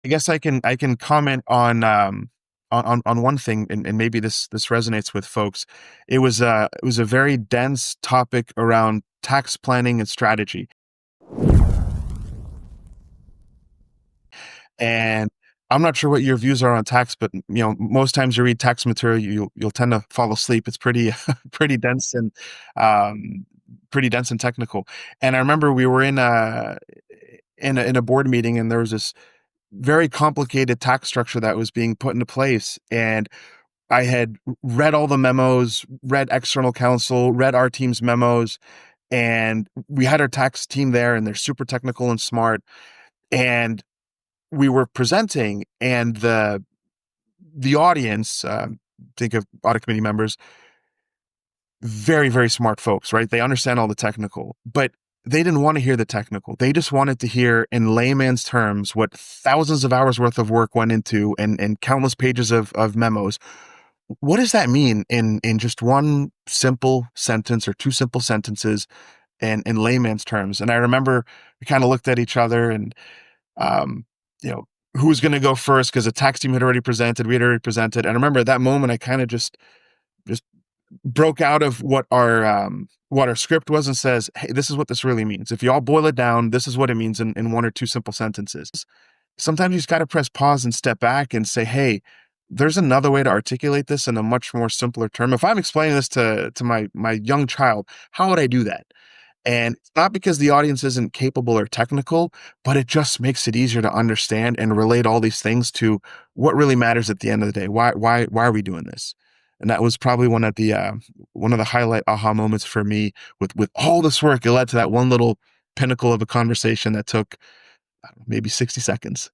I guess I can comment on one thing, and maybe this resonates with folks. It was a very dense topic around tax planning and strategy. And I'm not sure what your views are on tax, but most times you read tax material, you'll tend to fall asleep. It's pretty pretty dense and um, pretty dense and technical. And I remember we were in a board meeting, and there was this very complicated tax structure that was being put into place. And I had read all the memos, read external counsel, read our team's memos, and we had our tax team there, and they're super technical and smart. And we were presenting, and the audience, think of audit committee members, very, very smart folks, right? They understand all the technical, but they didn't want to hear the technical. They just wanted to hear in layman's terms what thousands of hours worth of work went into, and countless pages of memos. What does that mean in just one simple sentence or two simple sentences and in layman's terms? And I remember we kind of looked at each other, and um, you know, who was going to go first, because the tax team had already presented, we had already presented. And I remember at that moment, I kind of just broke out of what our script was and says, "Hey, this is what this really means. If you all boil it down, this is what it means in one or two simple sentences." Sometimes you just got to press pause and step back and say, "Hey, there's another way to articulate this in a much more simpler term. If I'm explaining this to my young child, how would I do that?" And it's not because the audience isn't capable or technical, but it just makes it easier to understand and relate all these things to what really matters at the end of the day. Why are we doing this? And that was probably one of the highlight aha moments for me with all this work. It led to that one little pinnacle of a conversation that took, I don't know, maybe 60 seconds.